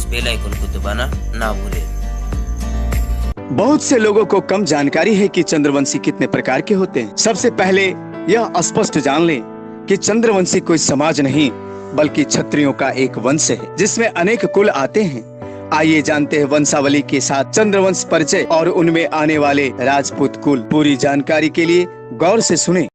Bell icon को दबाना ना भूलें। बहुत से लोगों को कम जानकारी है कि चंद्रवंशी कितने प्रकार के होते हैं। सबसे पहले यह स्पष्ट जान लें कि चंद्रवंशी कोई समाज नहीं बल्कि क्षत्रियों का एक वंश है जिसमें अनेक कुल आते हैं। आइए जानते हैं वंशावली के साथ चंद्रवंश परिचय और उनमें आने वाले राजपूत कुल। पूरी जानकारी के लिए गौर से सुनें।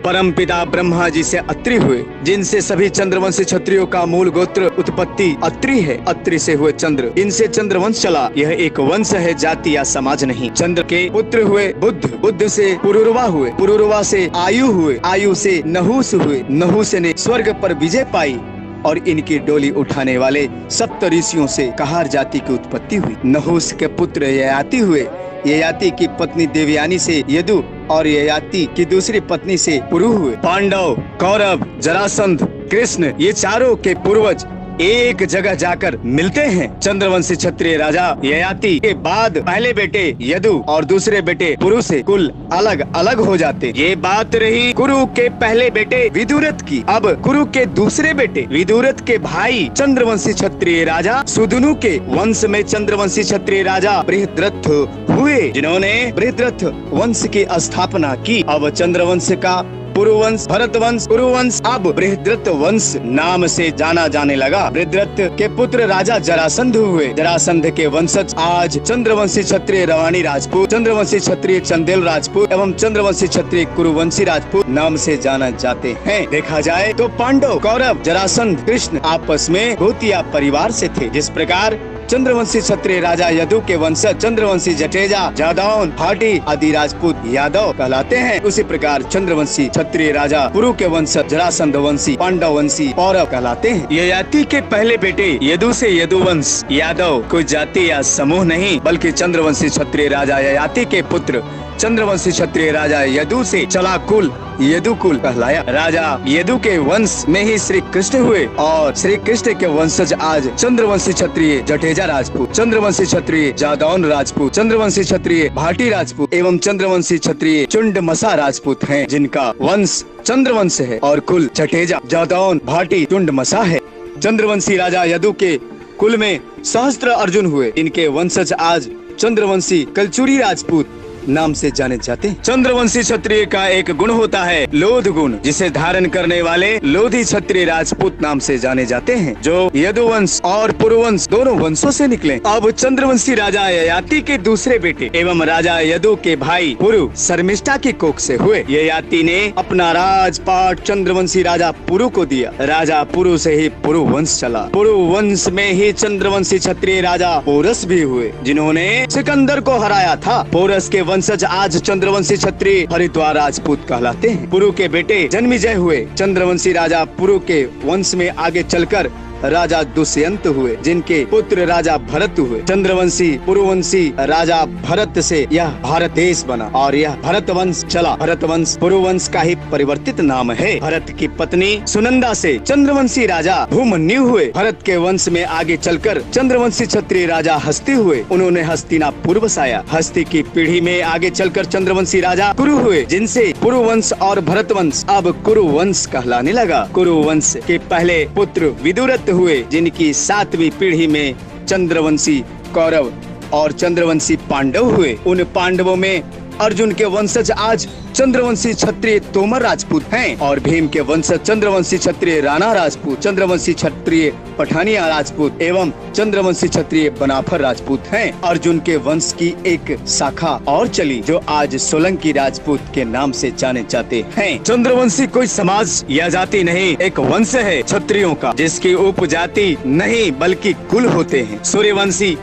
परमपिता ब्रह्मा जी से अत्रि हुए, जिनसे सभी चंद्रवंशी क्षत्रियों का मूल गोत्र उत्पत्ति अत्रि है। अत्रि से हुए चंद्र, इनसे चंद्रवंश चला। यह एक वंश है, जाति या समाज नहीं। चंद्र के पुत्र हुए बुद्ध, बुद्ध से पुरुरवा हुए, पुरुरवा से आयु हुए, आयु से नहुस हुए, नहुस ने स्वर्ग पर विजय पाई और इनकी डोली उठाने वाले सप्त ऋषियों से कहार जाति की उत्पत्ति हुई। नहुस के पुत्र ययाति हुए, ययाति की पत्नी देवयानी से यदु और ययाति की दूसरी पत्नी से पुरु हुए। पांडव, कौरव, जरासंध, कृष्ण ये चारों के पूर्वज एक जगह जाकर मिलते हैं। चंद्रवंशी क्षत्रिय राजा ययाति के बाद पहले बेटे यदु और दूसरे बेटे पुरु से कुल अलग अलग हो जाते। ये बात रही कुरु के पहले बेटे विदुरथ की। अब कुरु के दूसरे बेटे विदुरथ के भाई चंद्रवंशी क्षत्रिय राजा सुदुनु के वंश में चंद्रवंशी क्षत्रिय राजा बृहद्रथ हुए, जिन्होंने बृहद्रथ वंश की स्थापना की। अब चंद्रवंश का पुरुवंश, भरतवंश, कुरुवंश अब बृहद्रथ वंश नाम से जाना जाने लगा। बृहद्रथ के पुत्र राजा जरासंध हुए। जरासंध के वंशज आज चंद्रवंशी क्षत्रिय रवानी राजपूत, चंद्रवंशी क्षत्रिय चंदेल राजपूत एवं चंद्रवंशी क्षत्रिय कुरुवंशी राजपूत नाम से जाना जाते हैं। देखा जाए तो पांडव, कौरव, जरासंध, कृष्ण आपस में भूतिया परिवार से थे। जिस प्रकार चंद्रवंशी क्षत्रिय राजा यदु के वंशज चंद्रवंशी जटेजा, जादौन, भाटी आदि राजपूत यादव कहलाते हैं, उसी प्रकार चंद्रवंशी क्षत्रिय राजा पुरु के वंशज जरासंध वंशी, पांडव वंशी, पौरव कहलाते हैं। ययाति के पहले बेटे यदु से यदुवंश, यादव कोई जाति या समूह नहीं बल्कि चंद्रवंशी क्षत्रिय राजा ययाति के पुत्र चंद्रवंशी क्षत्रिय राजा यदु से चला कुल यदु कुल कहलाया। राजा यदु के वंश में ही श्री कृष्ण हुए और श्री कृष्ण के वंशज आज चंद्रवंशी क्षत्रिय जटेजा राजपूत, चंद्रवंशी क्षत्रिय जादौन राजपूत, चंद्रवंशी क्षत्रिय भाटी राजपूत एवं चंद्रवंशी क्षत्रिय चुंडमसा राजपूत हैं, जिनका वंश चंद्रवंश है और कुल जटेजा, जादौन, भाटी, चुंडमसा है। चंद्रवंशी राजा यदु के कुल में सहस्त्र अर्जुन हुए। इनके वंशज आज चंद्रवंशी कलचुरी राजपूत नाम से जाने जाते हैं। चंद्रवंशी क्षत्रिय का एक गुण होता है लोध गुण, जिसे धारण करने वाले लोधी क्षत्रिय राजपूत नाम से जाने जाते हैं, जो यदुवंश और पुरुवंश दोनों वंशों से निकले। अब चंद्रवंशी राजा ययाति के दूसरे बेटे एवं राजा यदु के भाई पुरु शर्मिष्ठा की कोख से हुए। ययाति ने अपना राजपाट चंद्रवंशी राजा पुरु को दिया। राजा पुरु से ही पुरु वंश चला। पुरु वंश में ही चंद्रवंशी क्षत्रिय राजा पोरस भी हुए, जिन्होंने सिकंदर को हराया था। पोरस के वंशज आज चंद्रवंशी क्षत्रिय हरिद्वार राजपूत कहलाते हैं। पुरु के बेटे जन्मेजय हुए। चंद्रवंशी राजा पुरु के वंश में आगे चलकर राजा दुष्यंत हुए, जिनके पुत्र राजा भरत हुए। चंद्रवंशी पुरुवंशी राजा भरत से यह भारत देश बना और यह भरत वंश चला। भरत वंश पुरुवंश का ही परिवर्तित नाम है। भरत की पत्नी सुनंदा से चंद्रवंशी राजा भूमन्यु हुए। भरत के वंश में आगे चलकर चंद्रवंशी क्षत्रिय राजा हस्ती हुए। उन्होंने हस्तिनापुर बसाया। हस्ती की पीढ़ी में आगे चलकर चंद्रवंशी राजा कुरु हुए, जिनसे पुरुवंश और भरत वंश अब कुरुवंश कहलाने लगा। कुरुवंश के पहले पुत्र विदुरथ हुए, जिनकी 7वीं पीढ़ी में चंद्रवंशी कौरव और चंद्रवंशी पांडव हुए। उन पांडवों में अर्जुन के वंशज आज चंद्रवंशी क्षत्रिय तोमर राजपूत हैं और भीम के वंशज चंद्रवंशी क्षत्रिय राणा राजपूत, चंद्रवंशी क्षत्रिय पठानिया राजपूत एवं चंद्रवंशी क्षत्रिय बनाफर राजपूत हैं। अर्जुन के वंश की एक शाखा और चली, जो आज सोलंकी राजपूत के नाम से जाने जाते हैं। चंद्रवंशी कोई समाज या जाति नहीं, एक वंश है क्षत्रियों का, जिसकी उपजाति नहीं बल्कि कुल होते हैं। सूर्यवंशी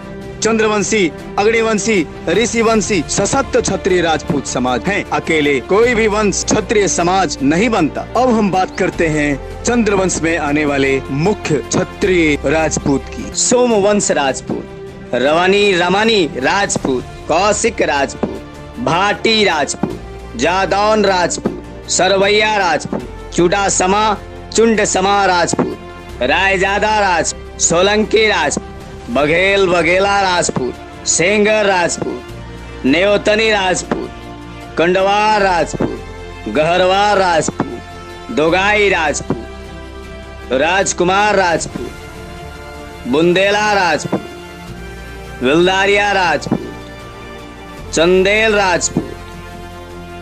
चंद्रवंशी, अग्निवंशी, ऋषिवंशी सशक्त क्षत्रिय राजपूत समाज हैं। अकेले कोई भी वंश क्षत्रिय समाज नहीं बनता। अब हम बात करते हैं चंद्रवंश में आने वाले मुख्य क्षत्रिय राजपूत की। सोमवंश राजपूत, रवानी रमानी राजपूत, कौशिक राजपूत, भाटी राजपूत, जादौन राजपूत, सरवैया राजपूत, चुडासमा चुंडसमा राजपूत, रायजादा राजपूत, सोलंकी राजपूत, बघेल बघेला राजपूत, सेंगर राजपूत, नेवतनी राजपूत, कंडवार राजपूत, गहरवार राजपूत, दोगाई राजपूत, राजकुमार राजपूत, बुंदेला राजपूत, विलदारिया राजपूत, चंदेल राजपूत,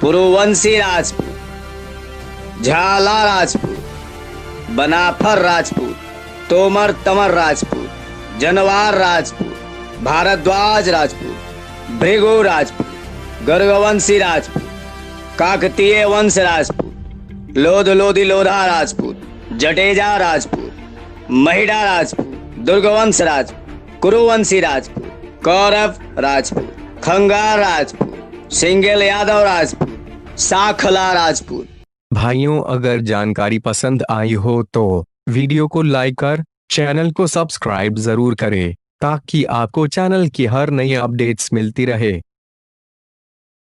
पुरुवंशी राजपूत, झाला राजपूत, बनाफर राजपूत, तोमर तमर राजपूत, जनवार राजपूत, भारद्वाज राजपूत, भृगु राजपूत, गर्गवंशी राजपूत, काकतीय वंश राजपूत, लोध लोधी लोधा राजपूत, जडेजा राजपूत, महिड़ा राजपूत, दुर्गवंश राजपूत, कुरुवंशी राजपूत, कौरव राजपूत, खंगार राजपूत, सिंगल यादव राजपूत, साखला राजपूत। भाइयों, अगर जानकारी पसंद आई हो तो वीडियो को लाइक कर चैनल को सब्सक्राइब जरूर करें ताकि आपको चैनल की हर नई अपडेट्स मिलती रहे।